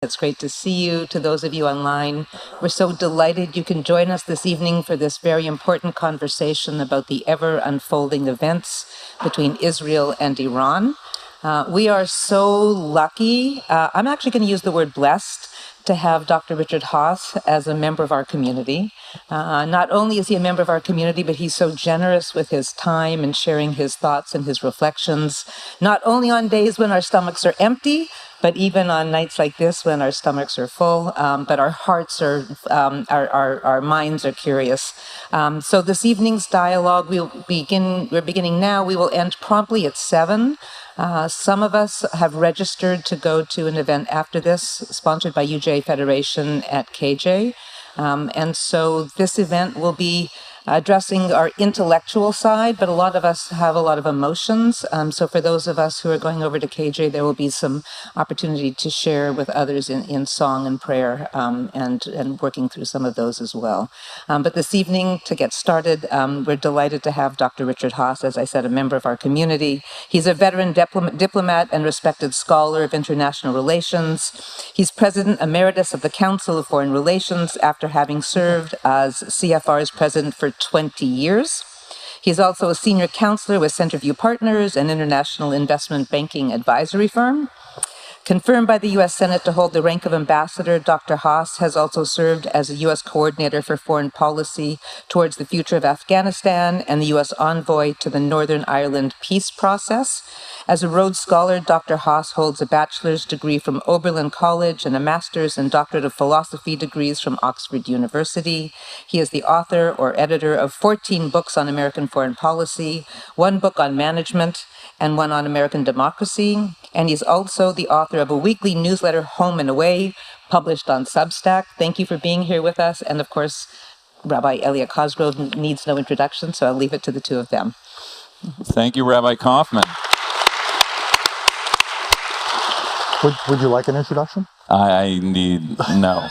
It's great to see you. To those of you online, we're so delighted you can join us this evening for this very important conversation about the ever-unfolding events between Israel and Iran. We are so lucky. I'm actually going to use the word blessed to have Dr. Richard Haass as a member of our community. Not only is he a member of our community, but he's so generous with his time and sharing his thoughts and his reflections, not only on days when our stomachs are empty, but even on nights like this when our stomachs are full, but our hearts are, our minds are curious. So this evening's dialogue, we're beginning now. We will end promptly at 7. Some of us have registered to go to an event after this, sponsored by UJ Federation at KJ. And so this event will be addressing our intellectual side, but a lot of us have a lot of emotions. So for those of us who are going over to KJ, there will be some opportunity to share with others in song and prayer, and working through some of those as well. But this evening, to get started, we're delighted to have Dr. Richard Haass, as I said, a member of our community. He's a veteran diplomat and respected scholar of international relations. He's President Emeritus of the Council of Foreign Relations after having served as CFR's president for 20 years. He's also a senior counselor with Centerview Partners, an international investment banking advisory firm. Confirmed by the U.S. Senate to hold the rank of ambassador, Dr. Haass has also served as a U.S. coordinator for foreign policy towards the future of Afghanistan and the U.S. envoy to the Northern Ireland peace process. As a Rhodes Scholar, Dr. Haass holds a bachelor's degree from Oberlin College and a master's and doctorate of philosophy degrees from Oxford University. He is the author or editor of 14 books on American foreign policy, 1 book on management, and 1 on American democracy. And he's also the author of a weekly newsletter, Home and Away, published on Substack. Thank you for being here with us. And of course, Rabbi Elliot Cosgrove needs no introduction, so I'll leave it to the two of them. Thank you, Rabbi Kaufman. Would you like an introduction? I need, no.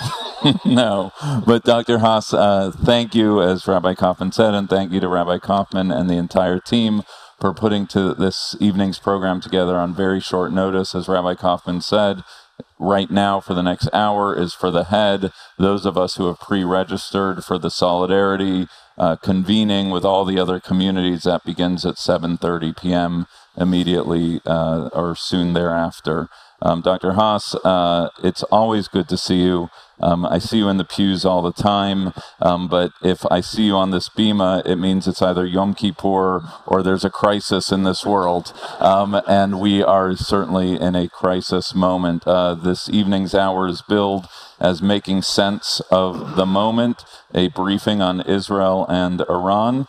No. But Dr. Haass, thank you, as Rabbi Kaufman said, and thank you to Rabbi Kaufman and the entire team for putting this evening's program together on very short notice. As Rabbi Kaufman said, right now for the next hour is for the head. Those of us who have pre-registered for the solidarity convening with all the other communities, that begins at 7:30 p.m. immediately or soon thereafter. Dr. Haass, it's always good to see you. I see you in the pews all the time, but if I see you on this bima, it means it's either Yom Kippur or there's a crisis in this world, and we are certainly in a crisis moment. This evening's hour is billed as making sense of the moment, a briefing on Israel and Iran.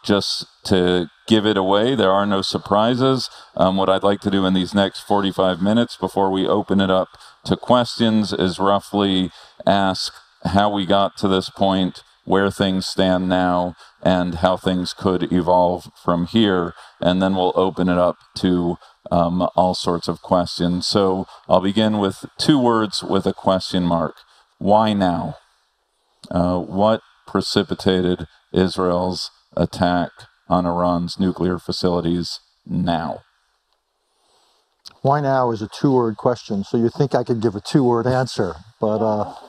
Just to give it away, there are no surprises. What I'd like to do in these next 45 minutes before we open it up to questions is roughly ask how we got to this point, where things stand now, and how things could evolve from here. And then we'll open it up to all sorts of questions. So I'll begin with 2 words with a question mark. Why now? What precipitated Israel's attack on Iran's nuclear facilities now? Why now is a 2-word question, so you think I could give a 2-word answer, but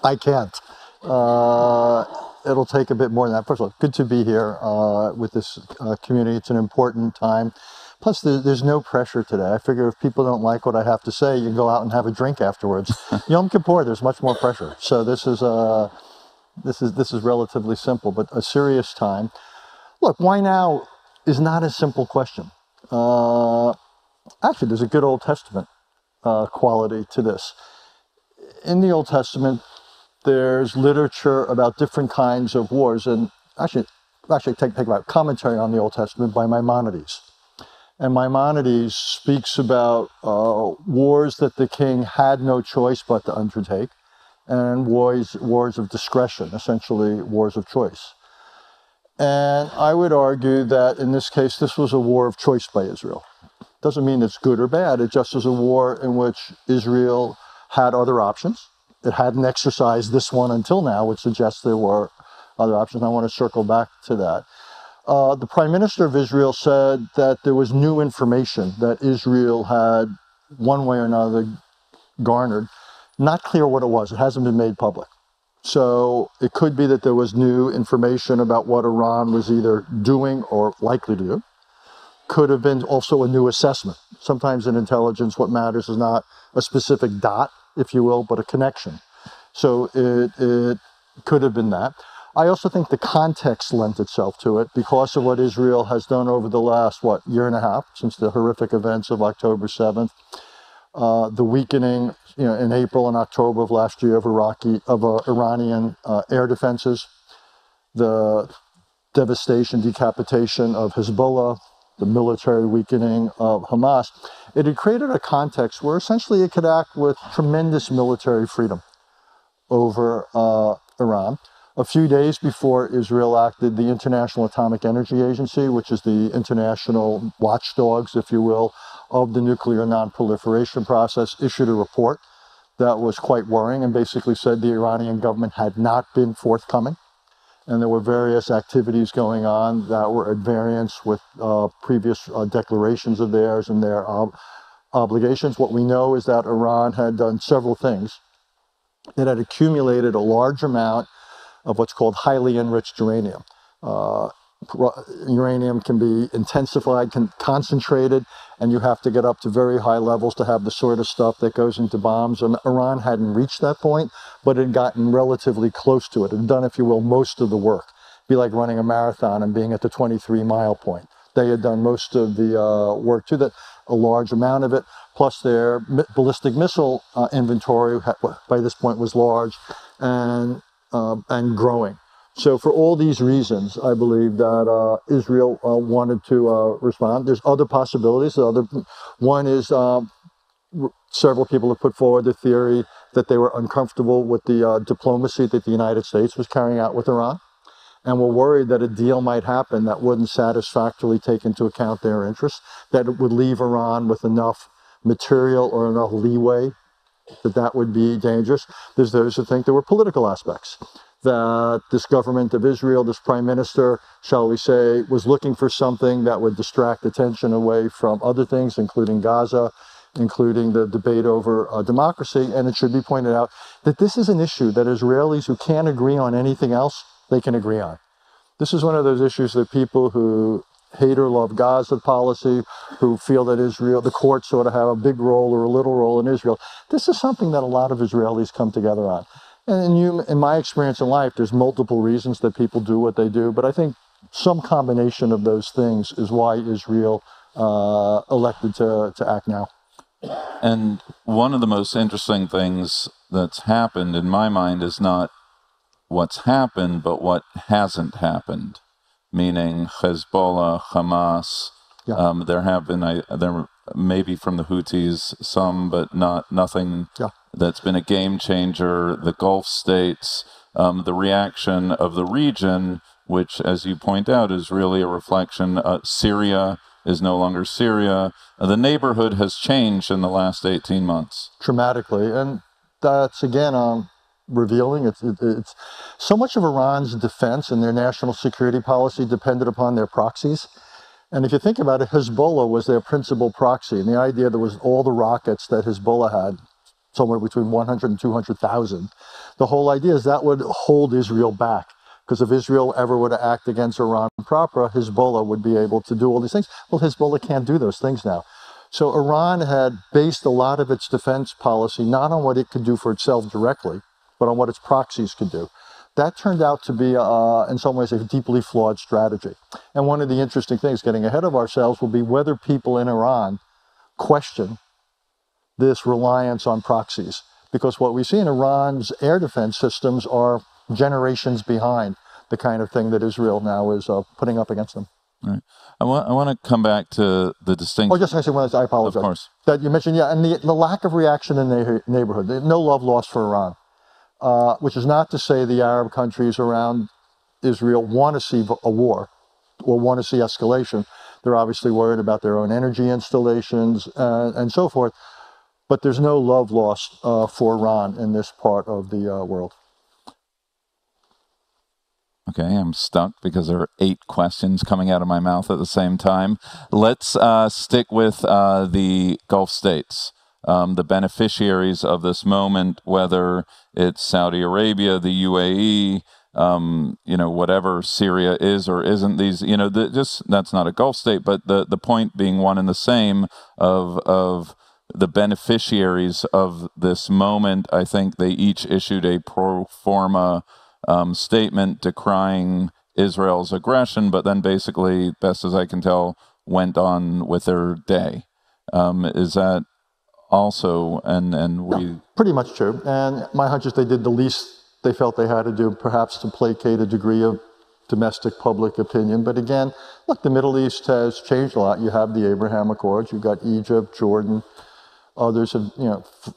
I can't. It'll take a bit more than that. First of all, good to be here with this community. It's an important time. Plus, there's no pressure today. I figure if people don't like what I have to say, you can go out and have a drink afterwards. Yom Kippur, there's much more pressure. So this is relatively simple, but a serious time. Look, why now is not a simple question. Actually, there's a good Old Testament quality to this. In the Old Testament, there's literature about different kinds of wars, and actually take about commentary on the Old Testament by Maimonides. And Maimonides speaks about wars that the king had no choice but to undertake, and wars of discretion, essentially wars of choice. And I would argue that in this case, this was a war of choice by Israel. Doesn't mean it's good or bad. It just is a war in which Israel had other options. It hadn't exercised this one until now, which suggests there were other options. I want to circle back to that. The Prime Minister of Israel said that there was new information that Israel had, one way or another, garnered Not clear what it was. It hasn't been made public. So it could be that there was new information about what Iran was either doing or likely to do. Could have been also a new assessment. Sometimes in intelligence, what matters is not a specific dot, if you will, but a connection. So it could have been that. I also think the context lent itself to it because of what Israel has done over the last, year and a half, since the horrific events of October 7th. The weakening, in April and October of last year of Iranian air defenses, the devastation, decapitation of Hezbollah, the military weakening of Hamas. It had created a context where essentially it could act with tremendous military freedom over Iran. A few days before Israel acted, the International Atomic Energy Agency, which is the international watchdogs, if you will, of the nuclear non-proliferation process, issued a report that was quite worrying and basically said the Iranian government had not been forthcoming. And there were various activities going on that were at variance with previous declarations of theirs and their obligations. What we know is that Iran had done several things. It had accumulated a large amount of what's called highly enriched uranium. Uranium can be intensified, concentrated, and you have to get up to very high levels to have the sort of stuff that goes into bombs. And Iran hadn't reached that point, but had gotten relatively close to it. It had done, if you will, most of the work. It'd be like running a marathon and being at the 23-mile point. They had done most of the work to that, a large amount of it, plus their ballistic missile inventory by this point was large and growing. So for all these reasons, I believe that Israel wanted to respond. There's other possibilities. One is several people have put forward the theory that they were uncomfortable with the diplomacy that the United States was carrying out with Iran, and were worried that a deal might happen that wouldn't satisfactorily take into account their interests, that it would leave Iran with enough material or enough leeway that would be dangerous. There's those who think there were political aspects, that this government of Israel, this prime minister, shall we say, was looking for something that would distract attention away from other things, including Gaza, including the debate over democracy. And it should be pointed out that this is an issue that Israelis who can't agree on anything else, they can agree on. This is one of those issues that people who hate or love Gaza policy, who feel that Israel, the courts ought to have a big role or a little role in Israel. This is something that a lot of Israelis come together on. And in my experience in life, there's multiple reasons that people do what they do, but I think some combination of those things is why Israel elected to act now. And one of the most interesting things that's happened in my mind is not what's happened, but what hasn't happened, meaning Hezbollah, Hamas. Yeah. There have been, there maybe from the Houthis, some, but nothing that's been a game changer. The Gulf states, the reaction of the region, which, as you point out, is really a reflection. Syria is no longer Syria. The neighborhood has changed in the last 18 months. Dramatically, and that's, again, revealing. It's so much of Iran's defense and their national security policy depended upon their proxies. And if you think about it, Hezbollah was their principal proxy. And the idea there was all the rockets that Hezbollah had, somewhere between 100 and 200,000. The whole idea is that would hold Israel back. Because if Israel ever were to act against Iran proper, Hezbollah would be able to do all these things. Well, Hezbollah can't do those things now. So Iran had based a lot of its defense policy not on what it could do for itself directly, but on what its proxies could do. That turned out to be, in some ways, a deeply flawed strategy. And one of the interesting things, getting ahead of ourselves, will be whether people in Iran question this reliance on proxies. Because what we see in Iran's air defense systems are generations behind the kind of thing that Israel now is putting up against them. Right. I want to come back to the distinction. Oh, just I say one. I apologize. Of course. That you mentioned, and the lack of reaction in the neighborhood. No love lost for Iran. Which is not to say the Arab countries around Israel want to see a war or want to see escalation. They're obviously worried about their own energy installations and so forth. But there's no love lost for Iran in this part of the world. Okay, I'm stuck because there are 8 questions coming out of my mouth at the same time. Let's stick with the Gulf states. the beneficiaries of this moment, whether it's Saudi Arabia, the UAE, whatever Syria is or isn't, these, that's not a Gulf state, but the point being one and the same of the beneficiaries of this moment. I think they each issued a pro forma statement decrying Israel's aggression, but then basically, best as I can tell, went on with their day. Is that also, and we... No, pretty much true. And my hunch is they did the least they felt they had to do, perhaps to placate a degree of domestic public opinion. But again, look, the Middle East has changed a lot. You have the Abraham Accords, you've got Egypt, Jordan, others have,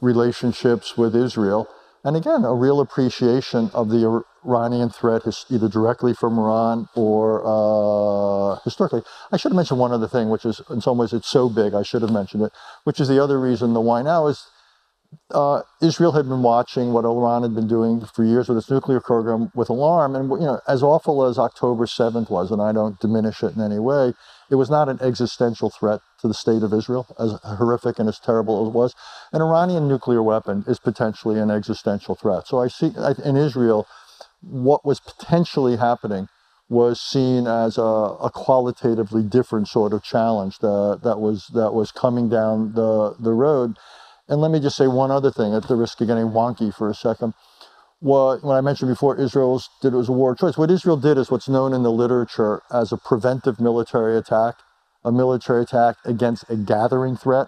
relationships with Israel. And again, a real appreciation of the Iranian threat, either directly from Iran or historically. I should have mentioned one other thing, which is, in some ways, it's so big, I should have mentioned it, which is the other reason the why now is Israel had been watching what Iran had been doing for years with its nuclear program with alarm. And, as awful as October 7th was, and I don't diminish it in any way, it was not an existential threat to the state of Israel, as horrific and as terrible as it was. An Iranian nuclear weapon is potentially an existential threat. So I see in Israel, what was potentially happening was seen as a qualitatively different sort of challenge that was coming down the road. And let me just say one other thing, at the risk of getting wonky for a second. When I mentioned before, Israel did it was a war of choice. What Israel did is what's known in the literature as a preventive military attack, a military attack against a gathering threat.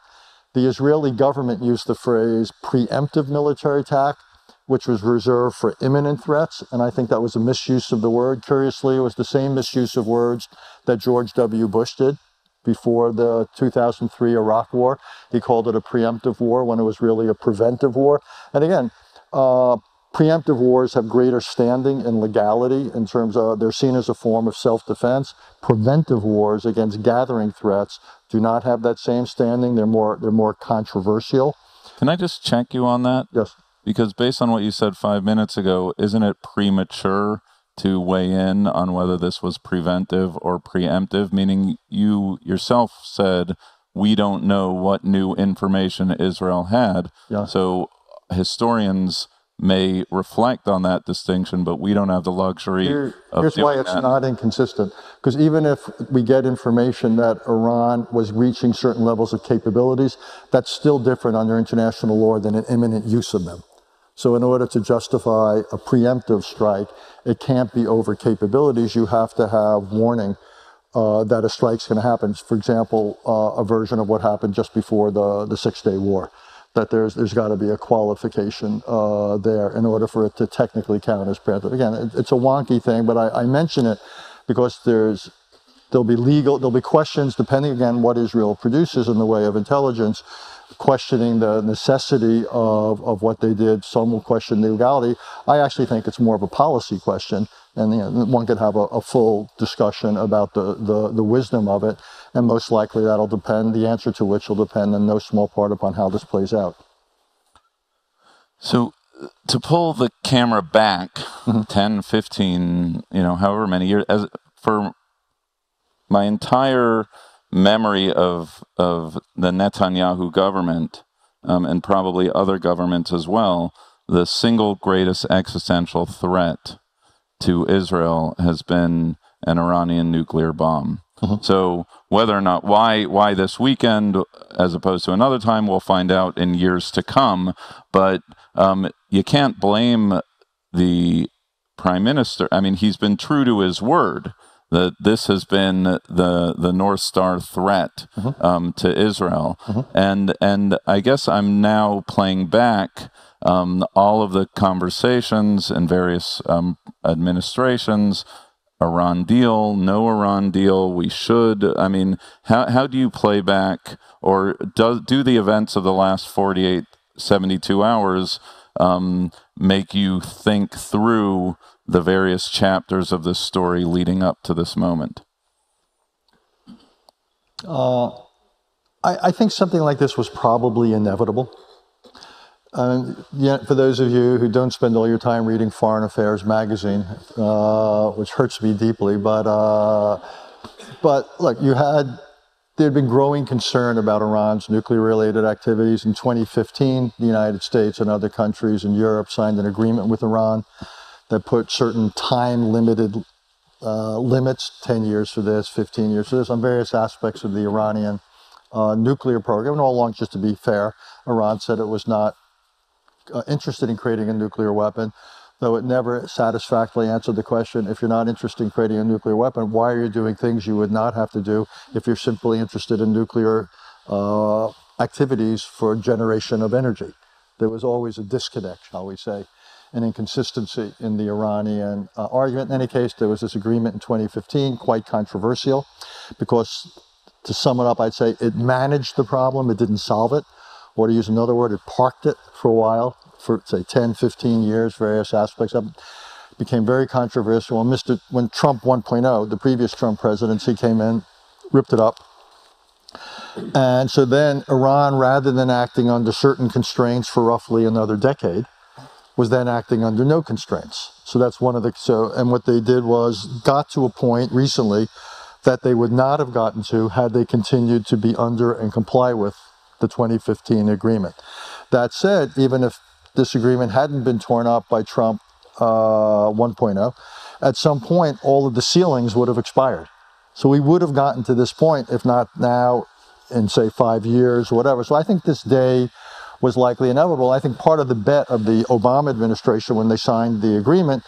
The Israeli government used the phrase preemptive military attack, which was reserved for imminent threats, and I think that was a misuse of the word. Curiously, it was the same misuse of words that George W. Bush did before the 2003 Iraq War. He called it a preemptive war when it was really a preventive war. And again, preemptive wars have greater standing in legality in terms of they're seen as a form of self-defense. Preventive wars against gathering threats do not have that same standing. They're more controversial. Can I just check you on that? Yes. Because based on what you said 5 minutes ago, isn't it premature to weigh in on whether this was preventive or preemptive? Meaning you yourself said, we don't know what new information Israel had. Yeah. So historians may reflect on that distinction, but we don't have the luxury of Here's doing why it's that. not inconsistent. Because even if we get information that Iran was reaching certain levels of capabilities, that's still different under international law than an imminent use of them. So in order to justify a preemptive strike, it can't be over capabilities. You have to have warning that a strike's going to happen. For example, a version of what happened just before the Six-Day War, that there's got to be a qualification there in order for it to technically count as preemptive. Again, it's a wonky thing, but I mention it because there'll be questions depending again what Israel produces in the way of intelligence, questioning the necessity of what they did. Some will question the legality. I actually think it's more of a policy question, and one could have a full discussion about the wisdom of it, and most likely that'll depend, the answer to which will depend in no small part upon how this plays out. So to pull the camera back 10, 15, however many years, for my entire memory of the Netanyahu government, and probably other governments as well, the single greatest existential threat to Israel has been an Iranian nuclear bomb. So whether or not, why this weekend as opposed to another time, we'll find out in years to come. But you can't blame the prime minister. I mean, he's been true to his word that this has been the North Star threat to Israel. And I guess I'm now playing back all of the conversations in various administrations, Iran deal, no Iran deal, we should. I mean, how do you play back, or do the events of the last 48, 72 hours make you think through the various chapters of this story leading up to this moment? I think something like this was probably inevitable. For those of you who don't spend all your time reading Foreign Affairs magazine, which hurts me deeply, but look, you had there had been growing concern about Iran's nuclear-related activities. In 2015, the United States and other countries in Europe signed an agreement with Iran that put certain time-limited limits, 10 years for this, 15 years for this, on various aspects of the Iranian nuclear program. And all along, just to be fair, Iran said it was not interested in creating a nuclear weapon, though it never satisfactorily answered the question, if you're not interested in creating a nuclear weapon, why are you doing things you would not have to do if you're simply interested in nuclear activities for generation of energy? There was always a disconnect, shall we say, an inconsistency in the Iranian argument. In any case, there was this agreement in 2015, quite controversial, because to sum it up, I'd say it managed the problem, it didn't solve it. Or to use another word, it parked it for a while, for say 10, 15 years, various aspects of it. Became very controversial. When Trump 1.0, the previous Trump presidency came in, ripped it up. And so then Iran, rather than acting under certain constraints for roughly another decade, was then acting under no constraints. So that's one of the, and what they did was got to a point recently that they would not have gotten to had they continued to be under and comply with the 2015 agreement. That said, even if this agreement hadn't been torn up by Trump 1.0, at some point all of the ceilings would have expired. So we would have gotten to this point, if not now, in say 5 years or whatever. So I think this day was likely inevitable. I think part of the bet of the Obama administration when they signed the agreement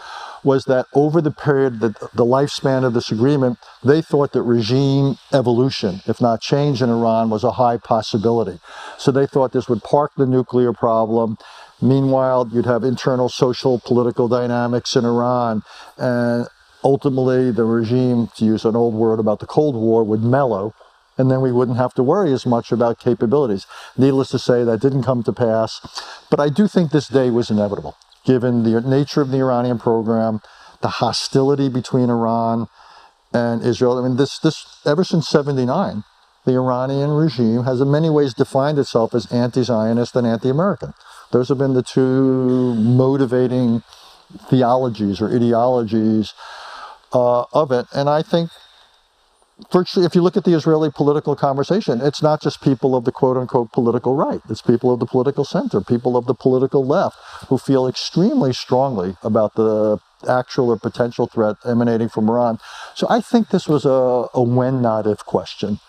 was that over the period, the lifespan of this agreement, they thought that regime evolution, if not change in Iran, was a high possibility. So they thought this would park the nuclear problem. Meanwhile, you'd have internal social, political dynamics in Iran. And ultimately, the regime, to use an old word about the Cold War, would mellow. And then we wouldn't have to worry as much about capabilities. Needless to say, that didn't come to pass. But I do think this day was inevitable, given the nature of the Iranian program, the hostility between Iran and Israel. I mean, this ever since '79, the Iranian regime has in many ways defined itself as anti-Zionist and anti-American. Those have been the two motivating theologies or ideologies of it. And I think virtually, if you look at the Israeli political conversation, it's not just people of the quote-unquote political right. It's people of the political center, people of the political left, who feel extremely strongly about the actual or potential threat emanating from Iran. So I think this was a when, not if question,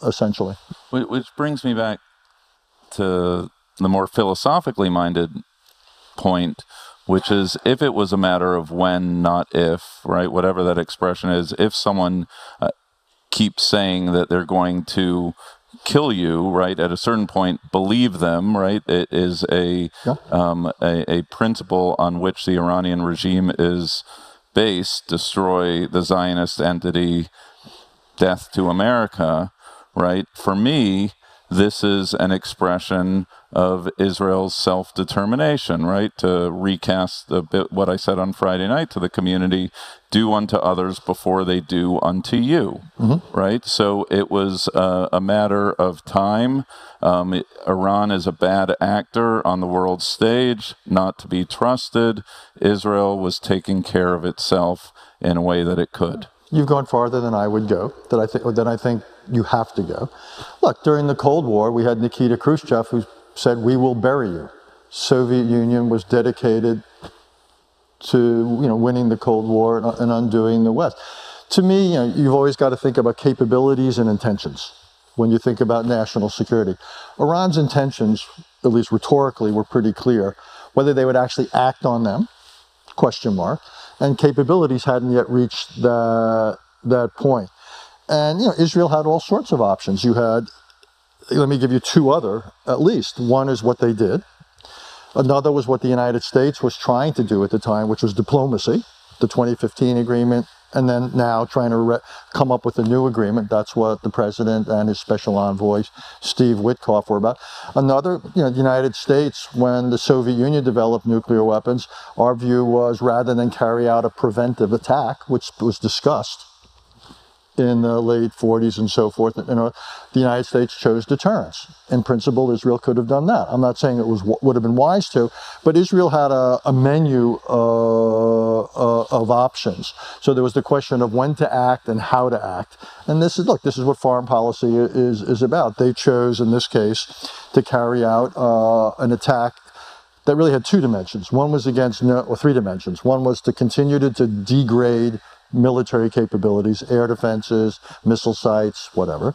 essentially. Which brings me back to the more philosophically minded point, which is if it was a matter of when, not if, right, whatever that expression is, if someone keeps saying that they're going to kill you, right, at a certain point, believe them, right? It is a principle on which the Iranian regime is based, destroy the Zionist entity, death to America, right? For me, this is an expression of Israel's self-determination, right? To recast a bit what I said on Friday night to the community, do unto others before they do unto you, right? So it was a matter of time. Iran is a bad actor on the world stage, not to be trusted. Israel was taking care of itself in a way that it could. You've gone farther than I would go, that I think you have to go. Look, during the Cold War, we had Nikita Khrushchev who said, "We will bury you." Soviet Union was dedicated to winning the Cold War and undoing the West. To me, you've always got to think about capabilities and intentions when you think about national security. Iran's intentions, at least rhetorically, were pretty clear. Whether they would actually act on them, question mark, and capabilities hadn't yet reached that point. And Israel had all sorts of options. You had, let me give you two other, at least. One is what they did. Another was what the United States was trying to do at the time, which was diplomacy, the 2015 agreement, and then now trying to come up with a new agreement. That's what the president and his special envoy, Steve Witkoff, were about. Another, the United States, when the Soviet Union developed nuclear weapons, our view was rather than carry out a preventive attack, which was discussed in the late 40s and so forth, the United States chose deterrence. In principle, Israel could have done that. I'm not saying it would have been wise to, but Israel had a menu of of options. So there was the question of when to act and how to act. And this is what foreign policy is about. They chose, in this case, to carry out an attack that really had two dimensions. One was or three dimensions. One was to continue to degrade military capabilities, air defenses, missile sites, whatever.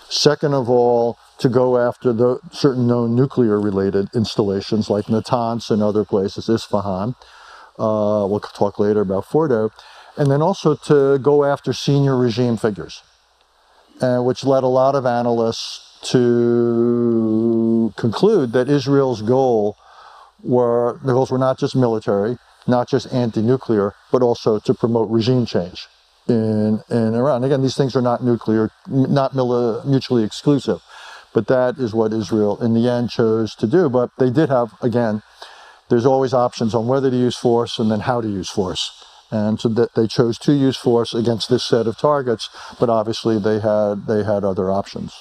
Second of all, to go after the certain known nuclear-related installations like Natanz and other places, Isfahan. We'll talk later about Fordo. And then also to go after senior regime figures, which led a lot of analysts to conclude that Israel's goals were not just military, not just anti-nuclear, but also to promote regime change in Iran. Again, these things are not mutually exclusive, but that is what Israel in the end chose to do. But they did have, again, there's always options on whether to use force and then how to use force. And so that they chose to use force against this set of targets, but obviously they had other options.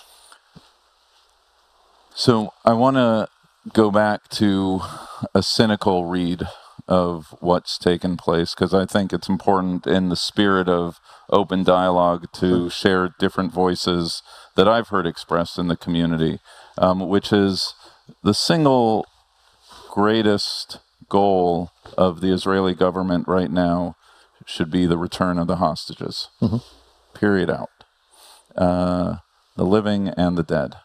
So I want to go back to a cynical read of what's taken place, because I think it's important in the spirit of open dialogue to share different voices that I've heard expressed in the community, which is the single greatest goal of the Israeli government right now should be the return of the hostages. Period out. The living and the dead.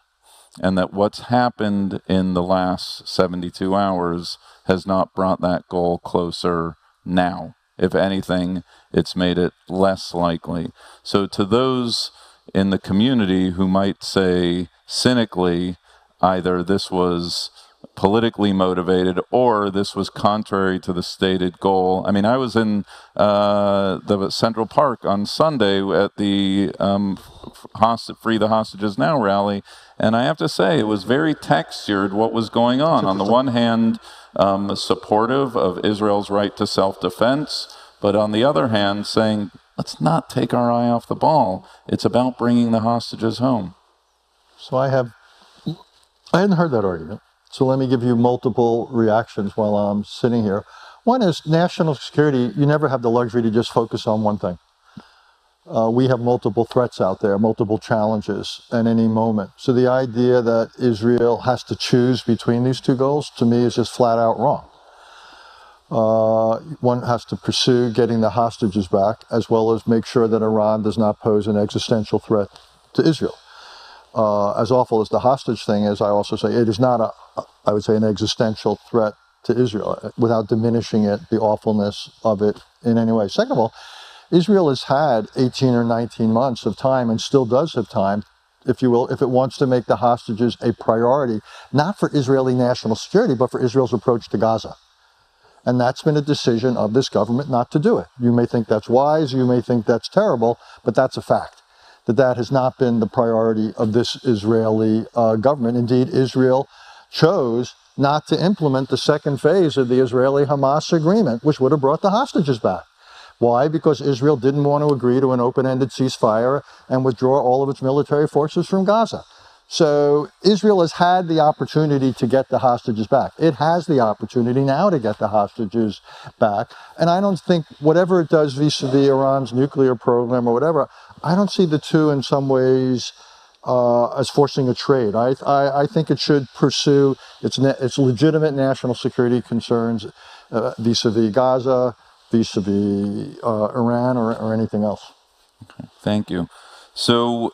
And that what's happened in the last 72 hours has not brought that goal closer now. If anything, it's made it less likely. So to those in the community who might say cynically, either this was politically motivated or this was contrary to the stated goal. I mean, I was in the Central Park on Sunday at the Free the Hostages Now rally, and I have to say it was very textured what was going on. On the one hand, supportive of Israel's right to self-defense, but on the other hand saying, let's not take our eye off the ball. It's about bringing the hostages home. So I hadn't heard that argument. So let me give you multiple reactions while I'm sitting here. One is national security. You never have the luxury to just focus on one thing. We have multiple threats out there, multiple challenges at any moment. So the idea that Israel has to choose between these two goals, to me, is just flat out wrong. One has to pursue getting the hostages back, as well as make sure that Iran does not pose an existential threat to Israel. As awful as the hostage thing is, I also say it is not I would say, an existential threat to Israel, without diminishing it, the awfulness of it in any way. Second of all, Israel has had 18 or 19 months of time, and still does have time, if you will, if it wants to make the hostages a priority, not for Israeli national security, but for Israel's approach to Gaza. And that's been a decision of this government not to do it. You may think that's wise, you may think that's terrible, but that's a fact. That has not been the priority of this Israeli government. Indeed, Israel chose not to implement the second phase of the Israeli-Hamas agreement, which would have brought the hostages back. Why? Because Israel didn't want to agree to an open-ended ceasefire and withdraw all of its military forces from Gaza. So Israel has had the opportunity to get the hostages back. It has the opportunity now to get the hostages back. And I don't think whatever it does vis-a-vis Iran's nuclear program or whatever, I don't see the two in some ways as forcing a trade. I think it should pursue its legitimate national security concerns vis-a-vis Gaza, vis-a-vis Iran, or anything else. Okay, thank you. So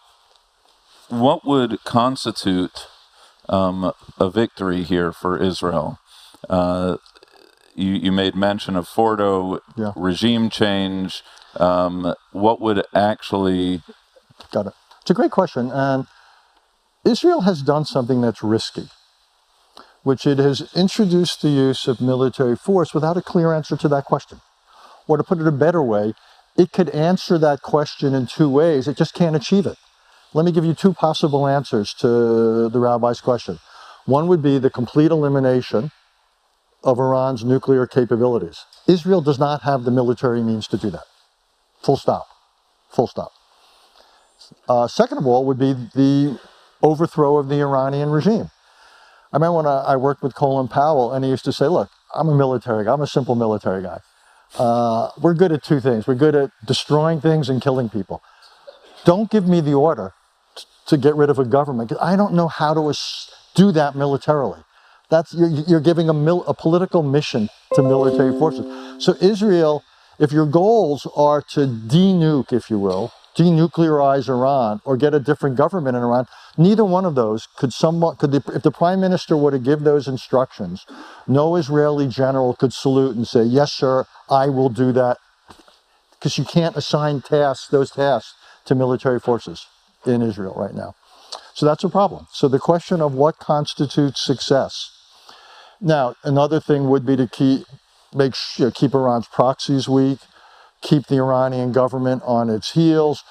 what would constitute a victory here for Israel? You made mention of Fordo, yeah. Regime change. What would actually... Got it. It's a great question. And Israel has done something that's risky, which it has introduced the use of military force without a clear answer to that question. Or to put it a better way, it could answer that question in two ways. It just can't achieve it. Let me give you two possible answers to the rabbi's question. One would be the complete elimination of Iran's nuclear capabilities. Israel does not have the military means to do that. Full stop. Full stop. Second of all would be the overthrow of the Iranian regime. I remember when I worked with Colin Powell, and he used to say, look, I'm a military guy. I'm a simple military guy. We're good at two things. We're good at destroying things and killing people. Don't give me the order to get rid of a government. I don't know how to do that militarily. You're giving a political mission to military forces. So Israel, if your goals are to de-nuke, if you will, denuclearize Iran or get a different government in Iran, neither one of those if the prime minister were to give those instructions, no Israeli general could salute and say, yes, sir, I will do that. Because you can't assign those tasks to military forces in Israel right now. So that's a problem. So the question of what constitutes success. Now, another thing would be to keep Iran's proxies weak, keep the Iranian government on its heels.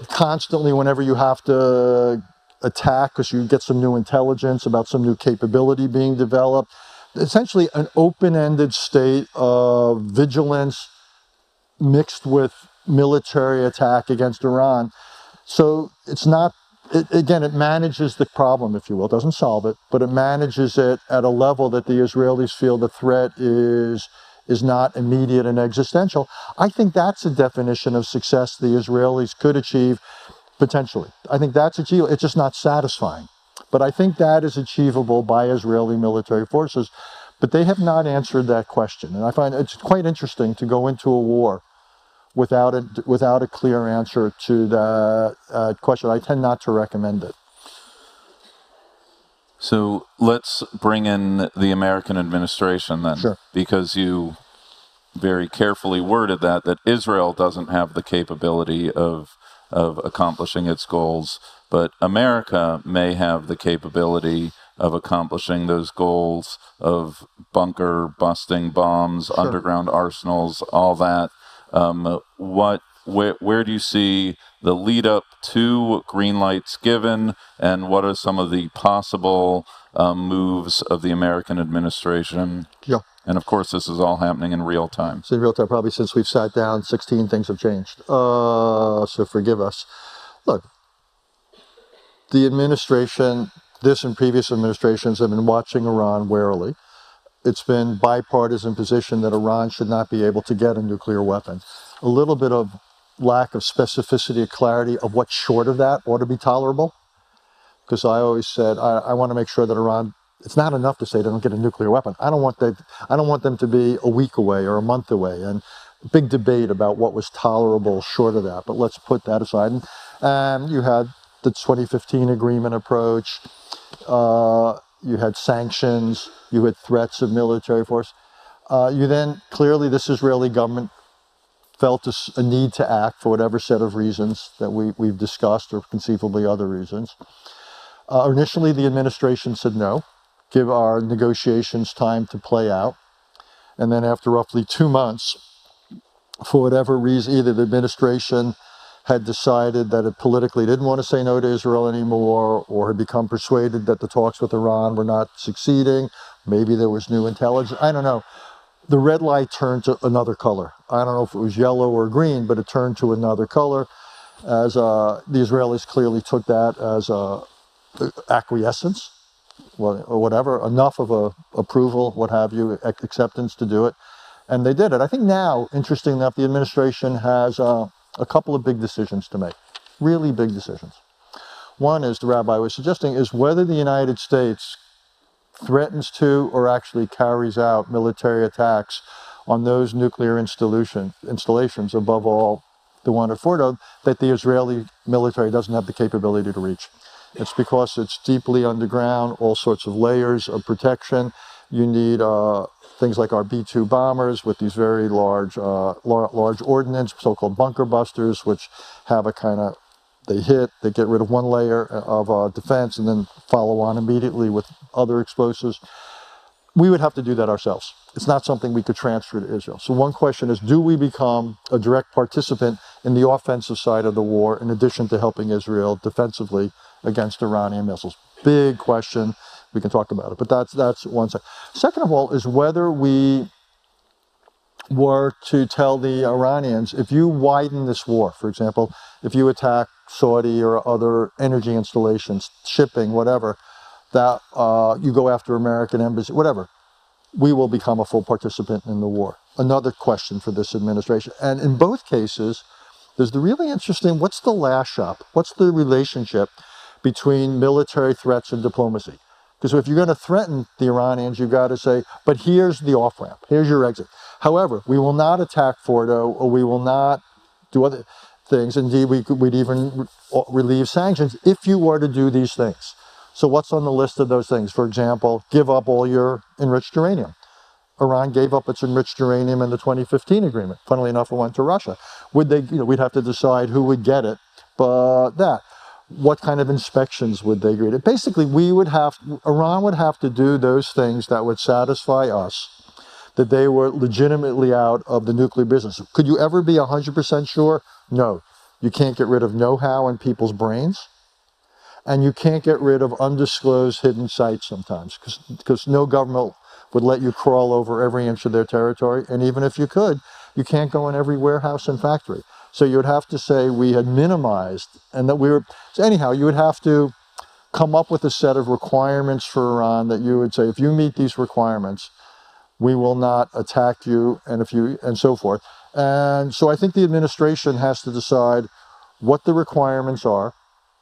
Constantly, whenever you have to attack, because you get some new intelligence about some new capability being developed, essentially an open-ended state of vigilance mixed with military attack against Iran. So it's not, again, it manages the problem, if you will. It doesn't solve it, but it manages it at a level that the Israelis feel the threat is not immediate and existential. I think that's a definition of success the Israelis could achieve potentially. I think that's achievable. It's just not satisfying. But I think that is achievable by Israeli military forces. But they have not answered that question. And I find it's quite interesting to go into a war without a clear answer to that question. I tend not to recommend it. So let's bring in the American administration then. Sure. Because you very carefully worded that Israel doesn't have the capability of accomplishing its goals, but America may have the capability of accomplishing those goals of bunker busting bombs, Sure. underground arsenals, all that. Where do you see the lead up to green lights given, and what are some of the possible moves of the American administration? Yeah. And of course, this is all happening in real time. So in real time, probably since we've sat down, 16 things have changed. So forgive us. Look, the administration, this and previous administrations have been watching Iran warily. It's been bipartisan position that Iran should not be able to get a nuclear weapon. A little bit of lack of specificity or clarity of what's short of that ought to be tolerable. Because I always said, I want to make sure that Iran, it's not enough to say they don't get a nuclear weapon. I don't want them to be a week away or a month away. And big debate about what was tolerable short of that. But let's put that aside. And you had the 2015 agreement approach. You had sanctions. You had threats of military force. You then, clearly, this Israeli government felt a need to act for whatever set of reasons that we've discussed, or conceivably other reasons. Initially, the administration said no, give our negotiations time to play out. And then after roughly 2 months, for whatever reason, either the administration had decided that it politically didn't want to say no to Israel anymore, or had become persuaded that the talks with Iran were not succeeding. Maybe there was new intelligence. I don't know. The red light turned to another color. I don't know if it was yellow or green, but it turned to another color, as the Israelis clearly took that as acquiescence, or whatever, enough of a approval, what have you, acceptance to do it. And they did it. I think now, interestingly enough, the administration has a couple of big decisions to make, really big decisions. One is, the rabbi was suggesting, is whether the United States threatens to or actually carries out military attacks on those nuclear installations, above all the one at Fordo, that the Israeli military doesn't have the capability to reach. It's because it's deeply underground, all sorts of layers of protection. You need things like our B-2 bombers with these very large ordnance, so-called bunker busters, which have a kind of, they get rid of one layer of defense and then follow on immediately with other explosives. We would have to do that ourselves. It's not something we could transfer to Israel. So one question is, do we become a direct participant in the offensive side of the war, in addition to helping Israel defensively against Iranian missiles? Big question. We can talk about it, but that's one side. Second of all is whether we were to tell the Iranians, if you widen this war, for example, if you attack Saudi or other energy installations, shipping, whatever, that you go after American embassy, whatever, we will become a full participant in the war. Another question for this administration. And in both cases, there's the really interesting, what's the lash up? What's the relationship between military threats and diplomacy? Because if you're going to threaten the Iranians, you've got to say, but here's the off-ramp, here's your exit. However, we will not attack Fordo, or we will not do other things. Indeed, we'd even relieve sanctions if you were to do these things. So what's on the list of those things? For example, give up all your enriched uranium. Iran gave up its enriched uranium in the 2015 agreement. Funnily enough, it went to Russia. Would they, we'd have to decide who would get it, but that. What kind of inspections would they agree to? Basically, Iran would have to do those things that would satisfy us that they were legitimately out of the nuclear business. Could you ever be 100% sure? No. You can't get rid of know-how in people's brains, and you can't get rid of undisclosed hidden sites sometimes, because no government would let you crawl over every inch of their territory, and even if you could, you can't go in every warehouse and factory. So you would have to say we had minimized, and that we were, so anyhow, you would have to come up with a set of requirements for Iran that you would say, if you meet these requirements, we will not attack you, and so forth. And so I think the administration has to decide what the requirements are,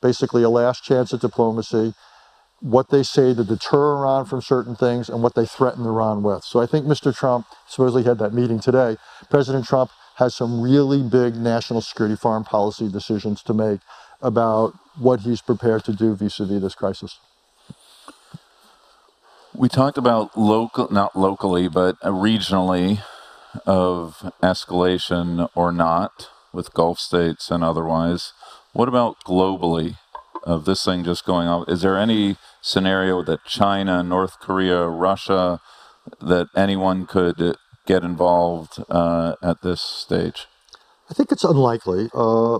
basically a last chance at diplomacy, what they say to deter Iran from certain things, and what they threaten Iran with. So I think Mr. Trump supposedly had that meeting today. President Trump has some really big national security foreign policy decisions to make about what he's prepared to do vis-a-vis this crisis. We talked about not locally, but regionally, of escalation or not with Gulf states and otherwise. What about globally of this thing just going on? Is there any scenario that China, North Korea, Russia, that anyone could get involved at this stage? I think it's unlikely. I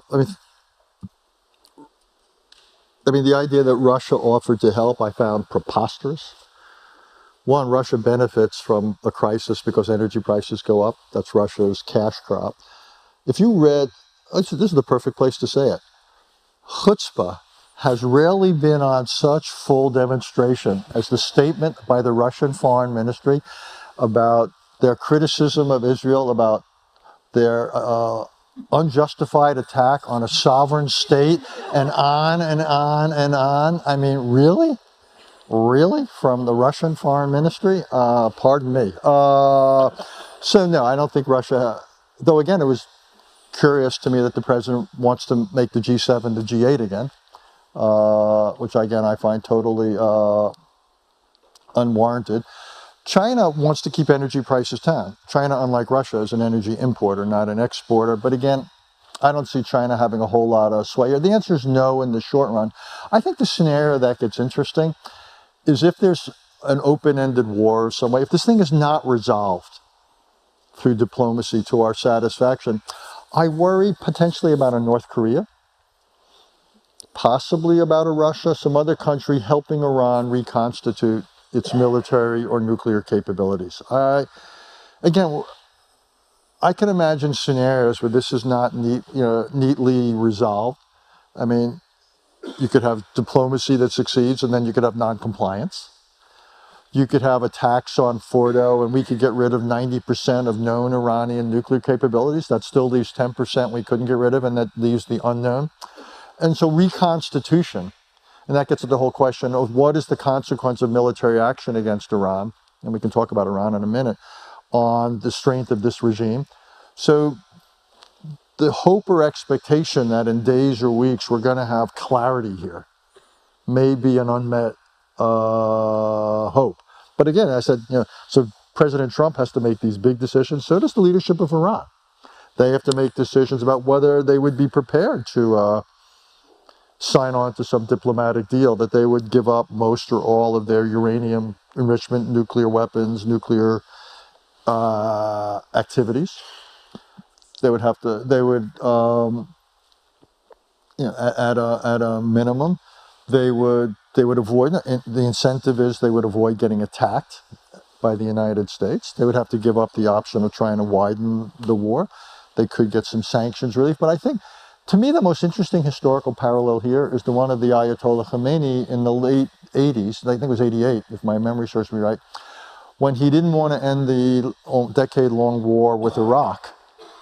mean, the idea that Russia offered to help, I found preposterous. One, Russia benefits from a crisis because energy prices go up. That's Russia's cash crop. If you read, this is the perfect place to say it. Chutzpah has rarely been on such full demonstration as the statement by the Russian Foreign Ministry about their criticism of Israel, about their unjustified attack on a sovereign state, and on and on and on. I mean, really? Really? From the Russian Foreign Ministry? Pardon me. So no, I don't think Russia, though again, it was curious to me that the president wants to make the G7 the G8 again, which again I find totally unwarranted. China wants to keep energy prices down. China, unlike Russia, is an energy importer, not an exporter. But again, I don't see China having a whole lot of sway. The answer is no in the short run. I think the scenario that gets interesting is if there's an open-ended war some way, if this thing is not resolved through diplomacy to our satisfaction, I worry potentially about a North Korea, possibly about a Russia, some other country helping Iran reconstitute its military or nuclear capabilities. Again, I can imagine scenarios where this is not neatly resolved. I mean, you could have diplomacy that succeeds, and then you could have non-compliance. You could have attacks on Fordo, and we could get rid of 90% of known Iranian nuclear capabilities. That still leaves 10% we couldn't get rid of, and that leaves the unknown. And so reconstitution, and that gets to the whole question of what is the consequence of military action against Iran, and we can talk about Iran in a minute, on the strength of this regime. So the hope or expectation that in days or weeks we're going to have clarity here may be an unmet hope. But again, I said, so President Trump has to make these big decisions. So does the leadership of Iran. They have to make decisions about whether they would be prepared to sign on to some diplomatic deal, that they would give up most or all of their uranium enrichment, nuclear weapons, nuclear activities. They would have to, at a minimum, they would avoid, the incentive is they would avoid getting attacked by the United States. They would have to give up the option of trying to widen the war. They could get some sanctions relief. But I think, to me, the most interesting historical parallel here is the one of the Ayatollah Khomeini in the late 80s, I think it was 88, if my memory serves me right, when he didn't want to end the decade-long war with Iraq,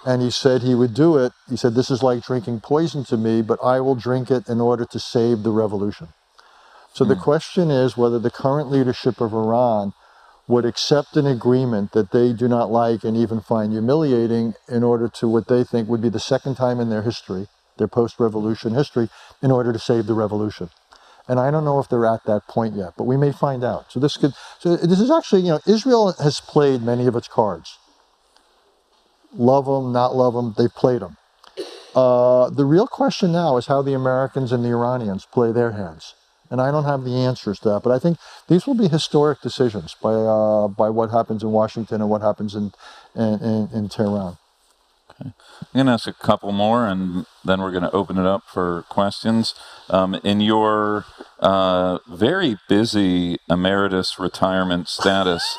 and he said he would do it, he said, this is like drinking poison to me, but I will drink it in order to save the revolution. So the question is whether the current leadership of Iran would accept an agreement that they do not like and even find humiliating in order to what they think would be the second time in their history, their post-revolution history, in order to save the revolution. And I don't know if they're at that point yet, but we may find out. So this is actually, Israel has played many of its cards. Love them, not love them, they've played them. The real question now is how the Americans and the Iranians play their hands. And I don't have the answers to that, but I think these will be historic decisions by what happens in Washington and what happens in Tehran. Okay. I'm going to ask a couple more, and then we're going to open it up for questions. In your very busy emeritus retirement status,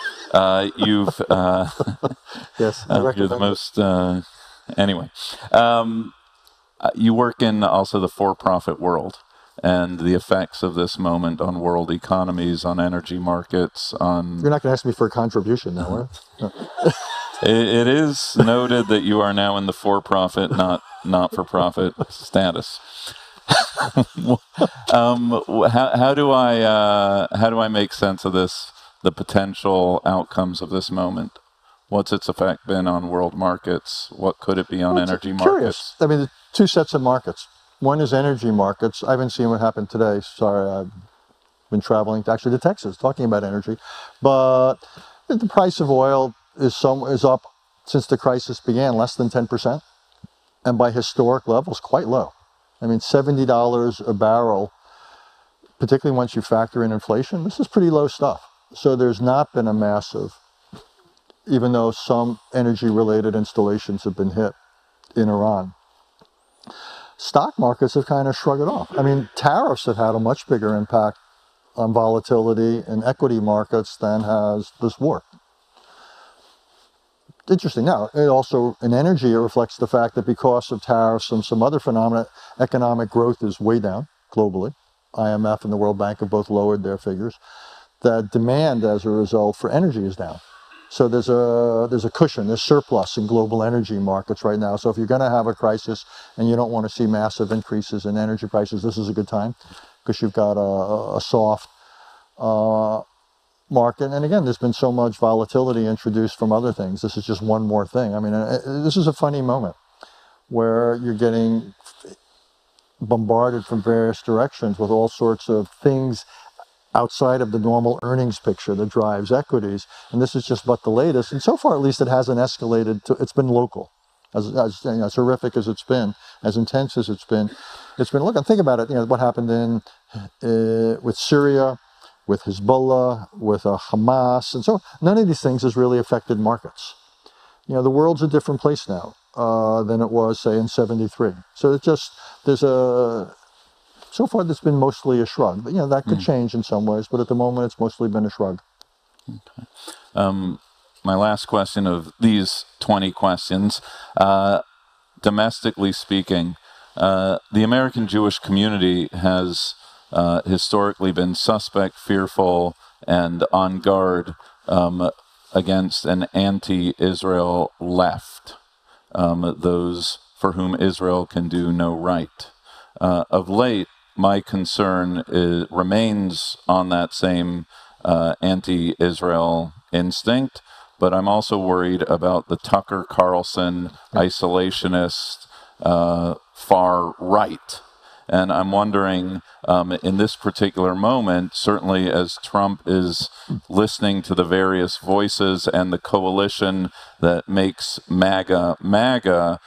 you've yes, you're the most anyway. You work in also the for-profit world and the effects of this moment on world economies, on energy markets, on... You're not going to ask me for a contribution now, are you? It is noted that you are now in the for-profit, not-for-profit status. How do I make sense of this, the potential outcomes of this moment? What's its effect been on world markets? What could it be on energy markets? I mean, the two sets of markets. One is energy markets. I haven't seen what happened today. Sorry, I've been traveling actually to Texas talking about energy. But the price of oil is up since the crisis began, less than 10%. And by historic levels, quite low. I mean, $70 a barrel, particularly once you factor in inflation, this is pretty low stuff. So there's not been a massive, even though some energy-related installations have been hit in Iran. Stock markets have kind of shrugged it off. I mean, tariffs have had a much bigger impact on volatility in equity markets than has this war. Interesting. Now, it also, in energy, it reflects the fact that because of tariffs and some other phenomena, economic growth is way down globally. IMF and the World Bank have both lowered their figures. That demand, as a result, for energy is down. So there's a cushion, there's surplus in global energy markets right now. So if you're going to have a crisis and you don't want to see massive increases in energy prices, this is a good time because you've got a soft market. And again, there's been so much volatility introduced from other things. This is just one more thing. I mean, this is a funny moment where you're getting bombarded from various directions with all sorts of things outside of the normal earnings picture that drives equities. And this is just but the latest. And so far, at least, it hasn't escalated to, it's been local. As horrific as it's been, as intense as it's been look, and think about it, what happened with Syria, with Hezbollah, with Hamas, and so none of these things has really affected markets. The world's a different place now than it was, say, in '73. So it just, so far there's been mostly a shrug. But, that could change in some ways, but at the moment it's mostly been a shrug. Okay. My last question of these 20 questions, domestically speaking, the American Jewish community has historically been suspect, fearful, and on guard against an anti-Israel left, those for whom Israel can do no right. Of late, my concern remains on that same anti-Israel instinct, but I'm also worried about the Tucker Carlson isolationist far right. And I'm wondering, in this particular moment, certainly as Trump is listening to the various voices and the coalition that makes MAGA MAGA,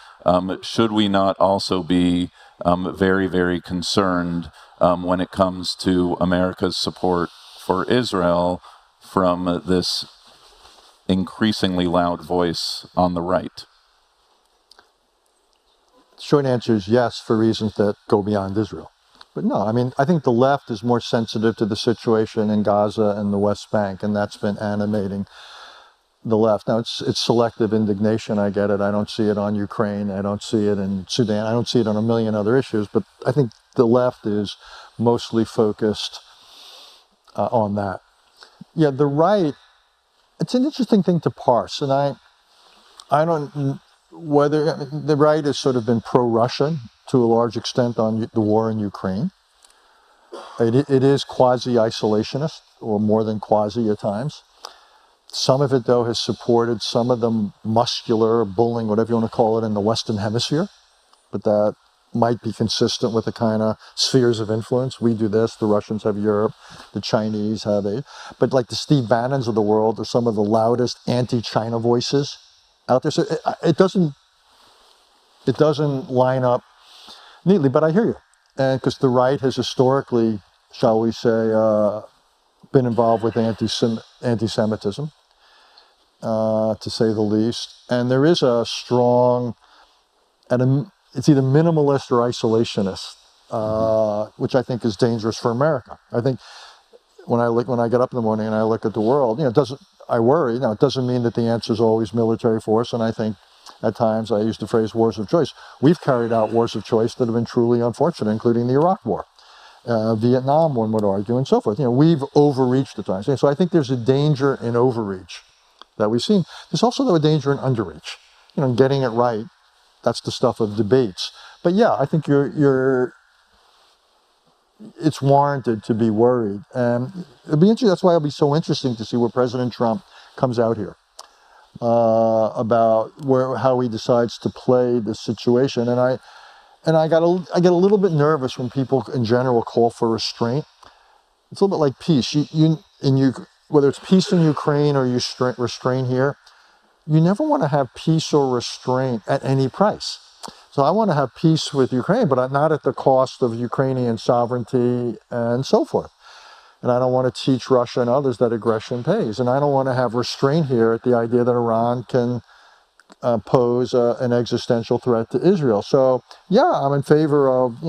should we not also be very, very concerned when it comes to America's support for Israel from this increasingly loud voice on the right? Short answer is yes, for reasons that go beyond Israel. But no, I mean, I think the left is more sensitive to the situation in Gaza and the West Bank, and that's been animating the left. Now, it's selective indignation, I get it. I don't see it on Ukraine. I don't see it in Sudan. I don't see it on a million other issues, but I think the left is mostly focused on that. Yeah, the right it's an interesting thing to parse, and I don't whether the right has sort of been pro-Russian to a large extent on the war in Ukraine. It is quasi-isolationist, or more than quasi at times. Some of it, though, has supported some of the muscular bullying, whatever you want to call it, in the Western Hemisphere. But that might be consistent with the kind of spheres of influence. We do this, the Russians have Europe, the Chinese have a... But like the Steve Bannons of the world are some of the loudest anti-China voices out there. So it doesn't line up neatly, but I hear you. And because the right has historically, shall we say, been involved with anti-Semitism, to say the least. And there is a strong, it's either minimalist or isolationist, which I think is dangerous for America. I think when I get up in the morning and I look at the world, I worry. It doesn't mean that the answer is always military force, and I think at times, I use the phrase wars of choice. We've carried out wars of choice that have been truly unfortunate, including the Iraq War, Vietnam, one would argue, and so forth. We've overreached at times. So I think there's a danger in overreach that we've seen. There's also, though, a danger in underreach. Getting it right, that's the stuff of debates. But yeah, I think it's warranted to be worried. And it'll be interesting. That's why it'll be so interesting to see where President Trump comes out here. About how he decides to play the situation, and I get a little bit nervous when people in general call for restraint. It's a little bit like peace. Whether it's peace in Ukraine or you restrain here, you never want to have peace or restraint at any price. So I want to have peace with Ukraine, but not at the cost of Ukrainian sovereignty and so forth. And I don't want to teach Russia and others that aggression pays. And I don't want to have restraint here at the idea that Iran can pose an existential threat to Israel. So, yeah, I'm in favor of,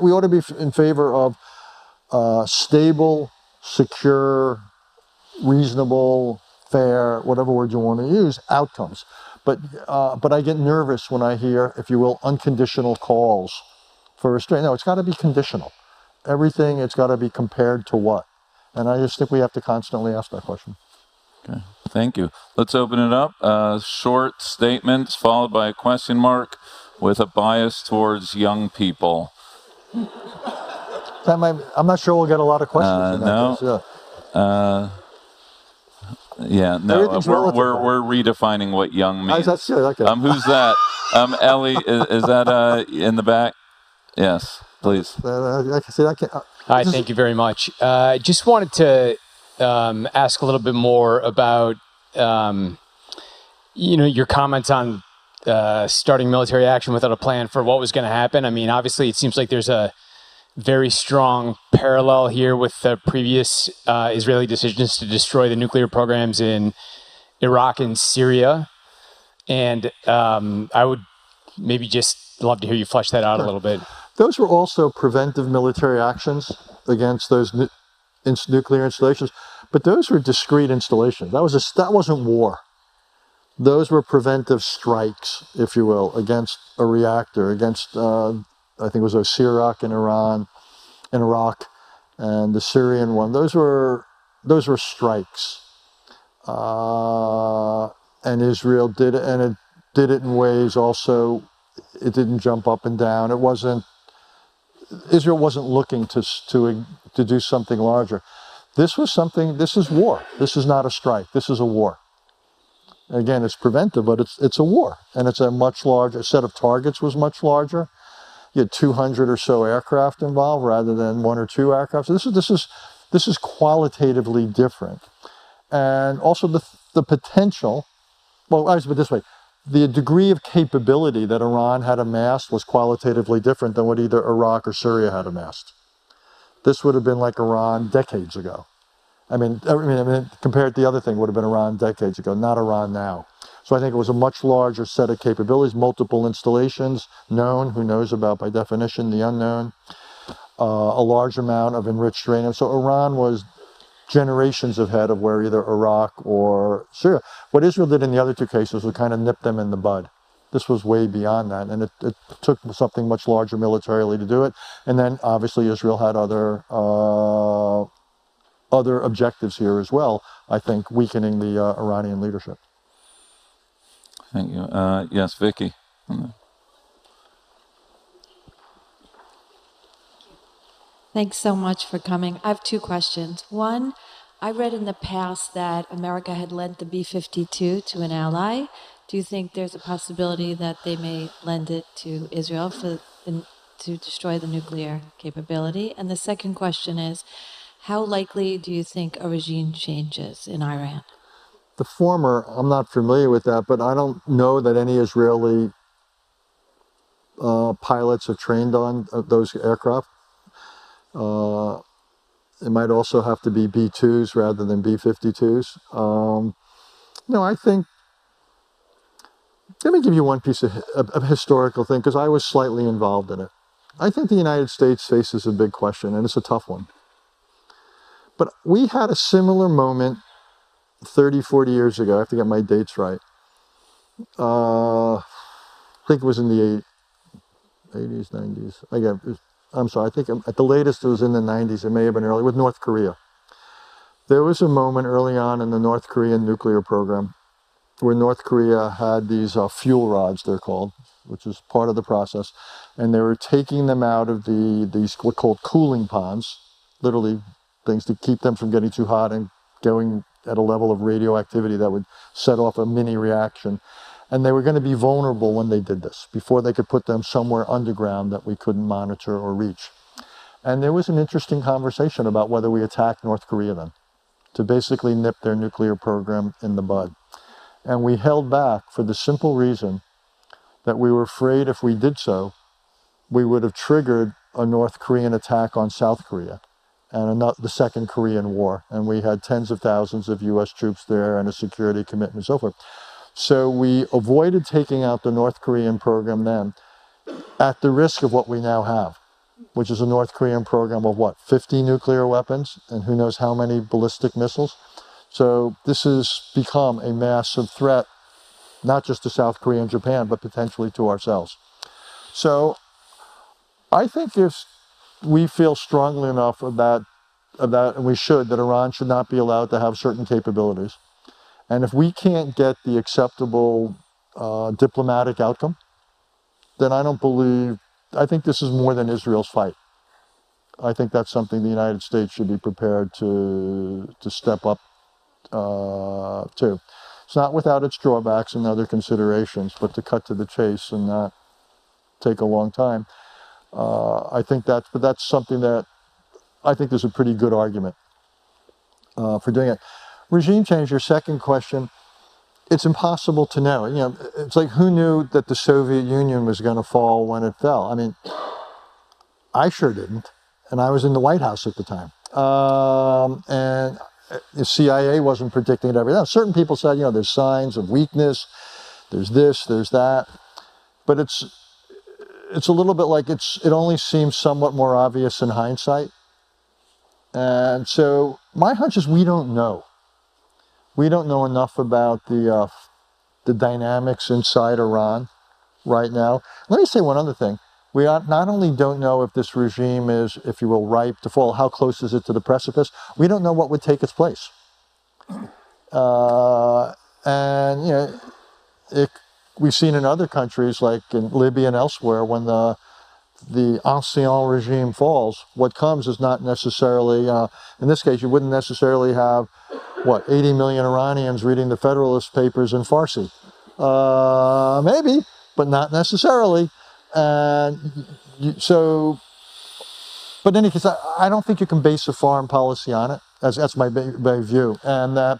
we ought to be in favor of stable, secure, reasonable, fair, whatever word you want to use, outcomes. But I get nervous when I hear, if you will, unconditional calls for restraint. No, it's got to be conditional. Everything, it's got to be compared to what? And I just think we have to constantly ask that question. Okay, thank you. Let's open it up. Short statements followed by a question mark with a bias towards young people. I'm not sure we'll get a lot of questions. No. We're redefining what young means. That's good. Okay. Who's that? Ellie, is that in the back? Yes. Please. Hi, thank you very much. Just wanted to ask a little bit more about, your comments on starting military action without a plan for what was going to happen. I mean, obviously, it seems like there's a very strong parallel here with the previous Israeli decisions to destroy the nuclear programs in Iraq and Syria. And I would maybe just love to hear you flesh that out a little bit. Those were also preventive military actions against those nuclear installations, but those were discrete installations. That wasn't war. Those were preventive strikes, if you will, against a reactor, against I think it was Iraq in Iraq, and the Syrian one. Those were strikes, and Israel did it, and it did it in ways also. It didn't jump up and down. Israel wasn't looking to do something larger. This is war. This is not a strike. This is a war. Again, it's preventive, but it's a war. And it's a much larger, set of targets was much larger. You had 200 or so aircraft involved rather than 1 or 2 aircraft. So this is qualitatively different. And also the potential, well, I would put it this way, the degree of capability that Iran had amassed was qualitatively different than what either Iraq or Syria had amassed. This would have been like Iran decades ago. I mean, compared to the other thing, would have been Iran decades ago, not Iran now. So I think it was a much larger set of capabilities, multiple installations, known, who knows about, by definition, the unknown, a large amount of enriched uranium. So Iran was generations ahead of where either Iraq or Syria. What Israel did in the other 2 cases was kind of nip them in the bud. This was way beyond that, and it took something much larger militarily to do it. And then obviously Israel had other other objectives here as well, I think, weakening the Iranian leadership. Thank you. Yes, Vicky. Thanks so much for coming. I have two questions. One, I read in the past that America had lent the B-52 to an ally. Do you think there's a possibility that they may lend it to Israel to destroy the nuclear capability? And the second question is, how likely do you think a regime changes in Iran? The former, I'm not familiar with that, but I don't know that any Israeli pilots have trained on those aircraft. It might also have to be B-2s rather than B-52s. No, I think, let me give you one piece of historical thing, because I was slightly involved in it. I think the United States faces a big question, and it's a tough one. But we had a similar moment 30, 40 years ago. I have to get my dates right. I think it was in the 80s, 90s. I'm sorry, I think at the latest it was in the 90s. It may have been early, with North Korea. There was a moment early on in the North Korean nuclear program where North Korea had these fuel rods, they're called, which is part of the process. And they were taking them out of these what are called cooling ponds, literally things to keep them from getting too hot and going at a level of radioactivity that would set off a mini reaction. And they were going to be vulnerable when they did this, before they could put them somewhere underground that we couldn't monitor or reach. And there was an interesting conversation about whether we attack North Korea then, to basically nip their nuclear program in the bud. And we held back for the simple reason that we were afraid if we did so, we would have triggered a North Korean attack on South Korea and the Second Korean War. And we had tens of thousands of US troops there and a security commitment and so forth. So we avoided taking out the North Korean program then at the risk of what we now have, which is a North Korean program of what, 50 nuclear weapons and who knows how many ballistic missiles. So this has become a massive threat, not just to South Korea and Japan, but potentially to ourselves. So I think if we feel strongly enough about and we should, that Iran should not be allowed to have certain capabilities. And if we can't get the acceptable diplomatic outcome, then I think this is more than Israel's fight. I think that's something the United States should be prepared to step up to. It's not without its drawbacks and other considerations, but to cut to the chase and not take a long time. I think that's something that I think there's a pretty good argument for doing it. Regime change, your second question, it's impossible to know. You know, it's like, who knew that the Soviet Union was going to fall when it fell? I mean, I sure didn't, and I was in the White House at the time. And the CIA wasn't predicting it every day. Certain people said, you know, there's signs of weakness, there's this, there's that, but it's a little bit like it only seems somewhat more obvious in hindsight. And so my hunch is we don't know. We don't know enough about the dynamics inside Iran right now. Let me say one other thing. We not only don't know if this regime is, if you will, ripe to fall, how close is it to the precipice, we don't know what would take its place. And, you know, we've seen in other countries, like in Libya and elsewhere, when the ancien regime falls, what comes is not necessarily, in this case, you wouldn't necessarily have, 80 million Iranians reading the Federalist Papers in Farsi. Maybe, but not necessarily. And so, but in any case, I don't think you can base a foreign policy on it. That's my view. And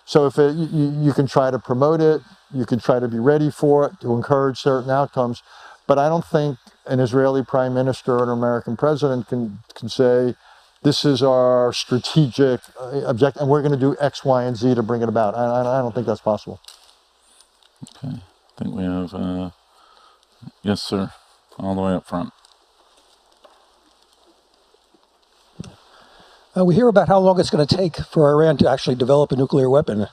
so if you can try to promote it, you can try to be ready for it, to encourage certain outcomes. But I don't think an Israeli prime minister or an American president can say, this is our strategic objective, and we're going to do X, Y, and Z to bring it about. I don't think that's possible. Okay. I think we have, yes, sir, all the way up front. We hear about how long it's going to take for Iran to actually develop a nuclear weapon.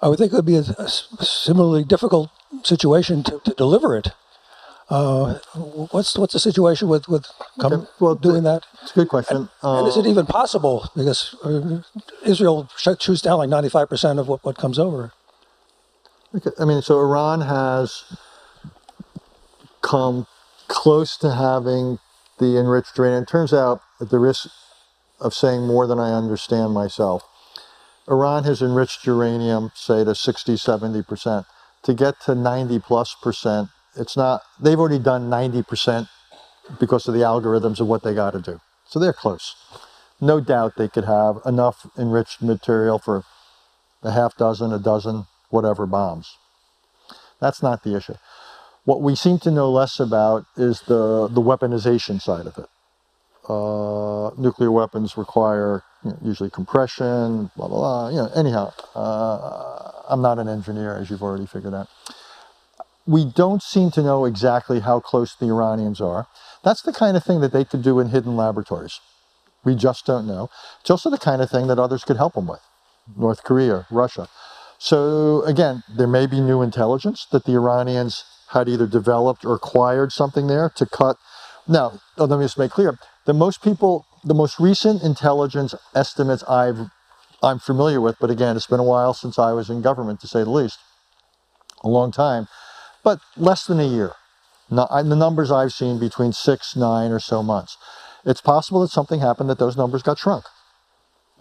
I would think it would be a similarly difficult situation to deliver it. What's the situation with doing that? It's a good question. And is it even possible? Because Israel shoots down like 95% of what comes over. I mean, so Iran has come close to having the enriched uranium. It turns out, at the risk of saying more than I understand myself, Iran has enriched uranium, say, to 60, 70%. To get to 90+%, it's not, they've already done 90% because of the algorithms of what they got to do. So they're close. No doubt they could have enough enriched material for a half dozen, a dozen, whatever bombs. That's not the issue. What we seem to know less about is the weaponization side of it. Nuclear weapons require usually compression, blah, blah, blah. Anyhow, I'm not an engineer, as you've already figured out. We don't seem to know exactly how close the Iranians are. That's the kind of thing that they could do in hidden laboratories. We just don't know. It's also the kind of thing that others could help them with. North Korea, Russia. So again, there may be new intelligence that the Iranians had either developed or acquired something there to cut. Now, let me just make clear, the most recent intelligence estimates I'm familiar with, but again, it's been a while since I was in government, to say the least, a long time, but less than a year. Now, the numbers I've seen between 6, 9 or so months. It's possible that something happened that those numbers got shrunk.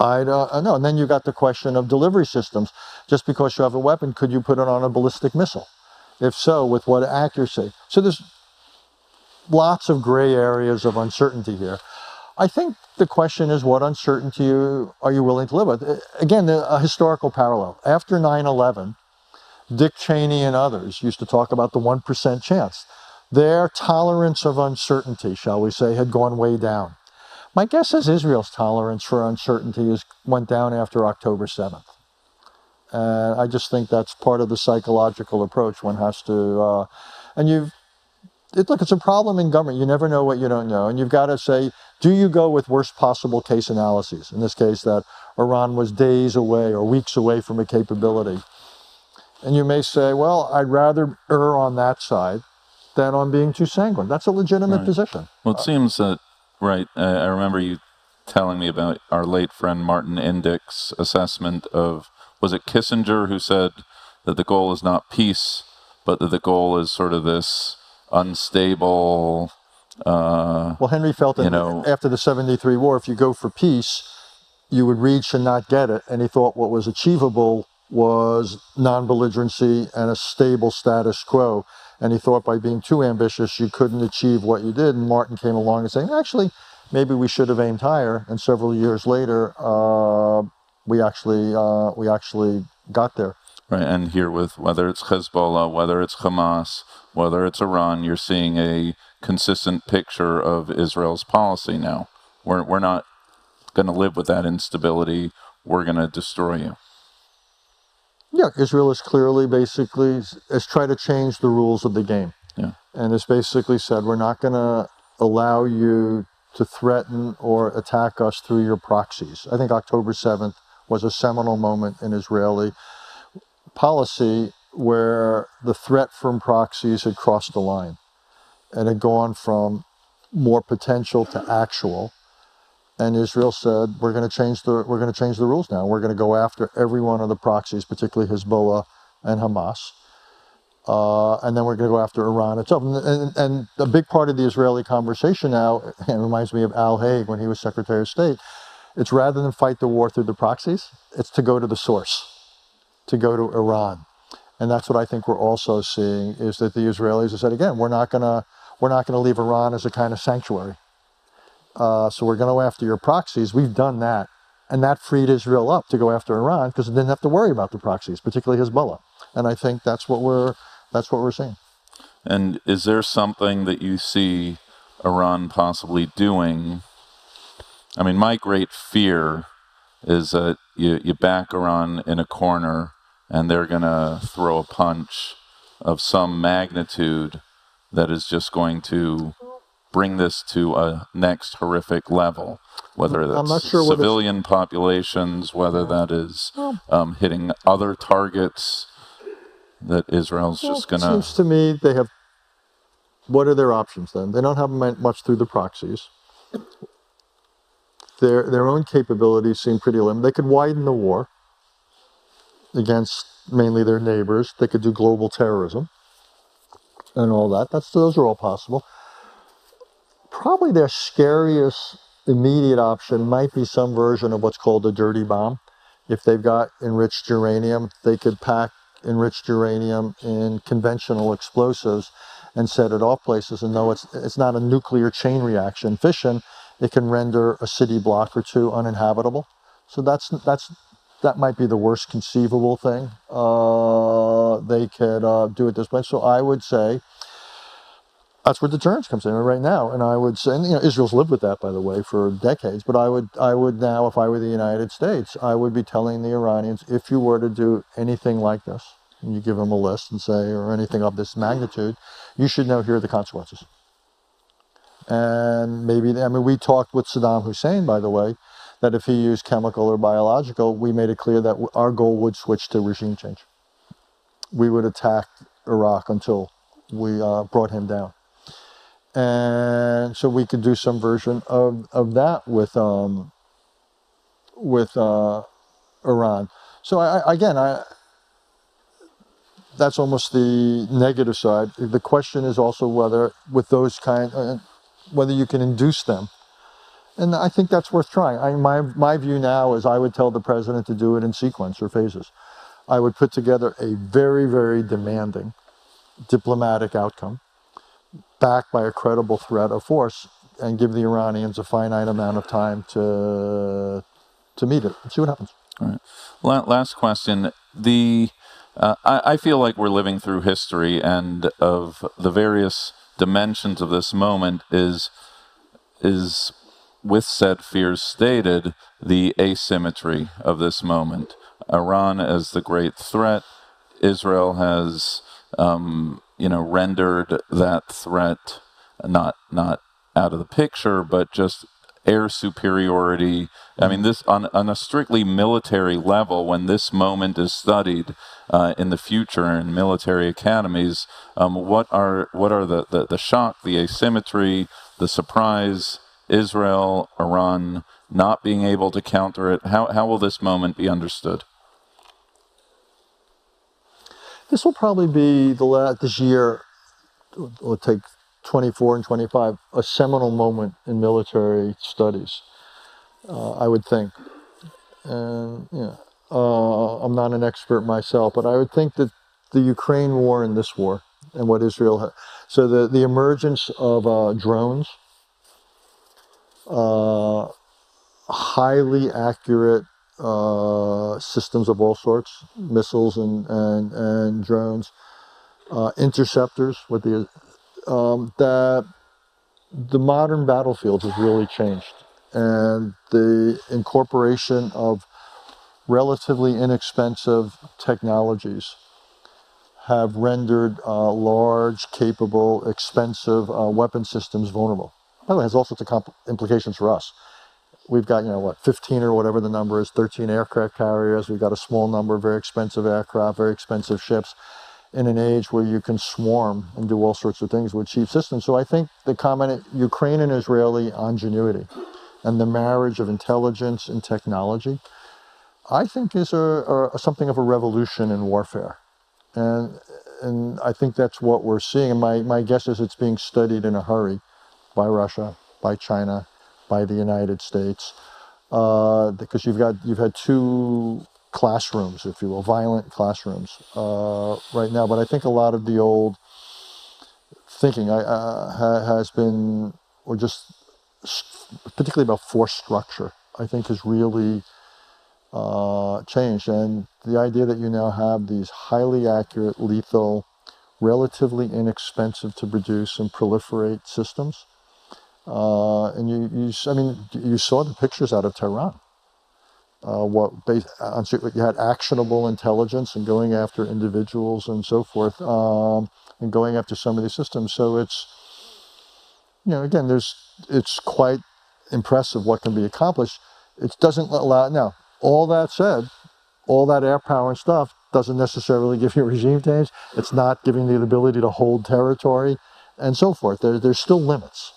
I don't know. And then you got the question of delivery systems. Just because you have a weapon, could you put it on a ballistic missile? If so, with what accuracy? So there's lots of gray areas of uncertainty here. I think the question is, what uncertainty are you willing to live with? Again, a historical parallel. After 9/11, Dick Cheney and others used to talk about the 1% chance. Their tolerance of uncertainty, shall we say, had gone way down. My guess is Israel's tolerance for uncertainty went down after October 7th. And I just think that's part of the psychological approach one has to, look, it's a problem in government. You never know what you don't know. And you've got to say, do you go with worst possible case analyses? In this case, that Iran was days away or weeks away from a capability. And you may say, well, I'd rather err on that side than on being too sanguine. That's a legitimate position. Well, it seems that, right, I remember you telling me about our late friend Martin Indyck's assessment of, was it Kissinger who said that the goal is not peace, but that the goal is sort of this unstable... well, Henry felt that after the 73 war, if you go for peace, you would reach and not get it. And he thought what was achievable was non-belligerency and a stable status quo. And he thought by being too ambitious, you couldn't achieve what you did. And Martin came along and saying, actually, maybe we should have aimed higher. And several years later, we actually got there. Right, and here with whether it's Hezbollah, whether it's Hamas, whether it's Iran, you're seeing a consistent picture of Israel's policy now. We're not going to live with that instability. We're going to destroy you. Yeah, Israel is clearly has tried to change the rules of the game. Yeah. And has basically said, we're not going to allow you to threaten or attack us through your proxies. I think October 7th was a seminal moment in Israeli policy where the threat from proxies had crossed the line and had gone from more potential to actual. And Israel said, we're going to change the rules now. We're going to go after every one of the proxies, particularly Hezbollah and Hamas. And then we're going to go after Iran itself. And a big part of the Israeli conversation now, it reminds me of Al Haig when he was Secretary of State, it's rather than fight the war through the proxies, it's to go to the source, to go to Iran. And that's what I think we're also seeing, is that the Israelis have said, again, we're not going to leave Iran as a kind of sanctuary. So we're going to go after your proxies. We've done that. And that freed Israel up to go after Iran because it didn't have to worry about the proxies, particularly Hezbollah. And I think that's what we're seeing. And is there something that you see Iran possibly doing? I mean, my great fear is that you back Iran in a corner and they're going to throw a punch of some magnitude that is just going to bring this to a next horrific level, whether that's civilian populations, whether that is hitting other targets that Israel's just going to... It seems to me what are their options then? They don't have much through the proxies. Their own capabilities seem pretty limited. They could widen the war against mainly their neighbors. They could do global terrorism and all that. Those are all possible. Probably their scariest immediate option might be some version of what's called a dirty bomb. If they've got enriched uranium, they could pack enriched uranium in conventional explosives and set it off places. And though it's not a nuclear chain reaction fission, it can render a city block or two uninhabitable. So that might be the worst conceivable thing. They could do it this way. So I would say that's where deterrence comes in right now. And I would say, and, Israel's lived with that, by the way, for decades. But I would now, if I were the United States, I would be telling the Iranians, if you were to do anything like this, and you give them a list and say, or anything of this magnitude, you should know here are the consequences. And maybe, we talked with Saddam Hussein, by the way, that if he used chemical or biological, we made it clear that our goal would switch to regime change. We would attack Iraq until we brought him down. And so we could do some version of that with Iran. So that's almost the negative side. The question is also whether with those whether you can induce them. And I think that's worth trying. My view now is I would tell the president to do it in sequence or phases. I would put together a very, very demanding diplomatic outcome backed by a credible threat of force and give the Iranians a finite amount of time to meet it and see what happens. All right. Last question. I feel like we're living through history, and of the various dimensions of this moment is with said fears stated, the asymmetry of this moment. Iran as the great threat. Israel has rendered that threat not out of the picture, but just air superiority. I mean, this on a strictly military level, when this moment is studied in the future in military academies, what are the shock, the asymmetry, the surprise, Israel, Iran not being able to counter it? How will this moment be understood? This will probably be this year, it'll take 24 and 25, a seminal moment in military studies, I would think. And I'm not an expert myself, but I would think that the Ukraine war and this war and what Israel had, so the emergence of drones, highly accurate systems of all sorts, missiles and drones, interceptors with that the modern battlefield has really changed, and the incorporation of relatively inexpensive technologies have rendered large, capable, expensive weapon systems vulnerable. By the way, it has all sorts of implications for us. We've got, 15 or whatever the number is, 13 aircraft carriers. We've got a small number of very expensive aircraft, very expensive ships, in an age where you can swarm and do all sorts of things with cheap systems. So I think the common Ukraine and Israeli ingenuity and the marriage of intelligence and technology, I think is something of a revolution in warfare. And I think that's what we're seeing. And my guess is it's being studied in a hurry by Russia, by China, by the United States, because you've had two classrooms, if you will, violent classrooms right now. But I think a lot of the old thinking has been, or just particularly about force structure, I think has really changed. And the idea that you now have these highly accurate, lethal, relatively inexpensive to produce and proliferate systems. And you saw the pictures out of Tehran. You had actionable intelligence and going after individuals and so forth, and going after some of these systems. So it's, again, it's quite impressive what can be accomplished. It doesn't allow, now, all that said, all that air power and stuff doesn't necessarily give you regime change. It's not giving you the ability to hold territory and so forth. There's still limits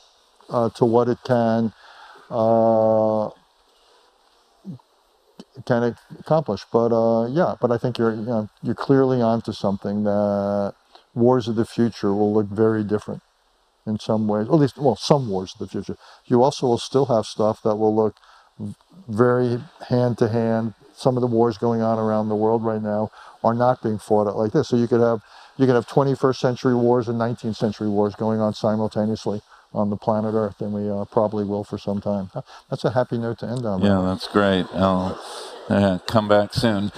to what it can accomplish. But but I think you're clearly onto something, that wars of the future will look very different in some ways. At least, well, some wars of the future. You also will still have stuff that will look very hand to hand. Some of the wars going on around the world right now are not being fought like this. So you could have 21st century wars and 19th century wars going on simultaneously on the planet Earth, and we probably will for some time. That's a happy note to end on. Yeah, that's great. Come back soon.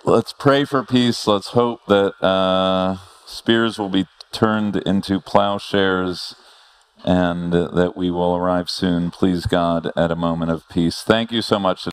Let's pray for peace. Let's hope that spears will be turned into plowshares, and that we will arrive soon, please God, at a moment of peace. Thank you so much.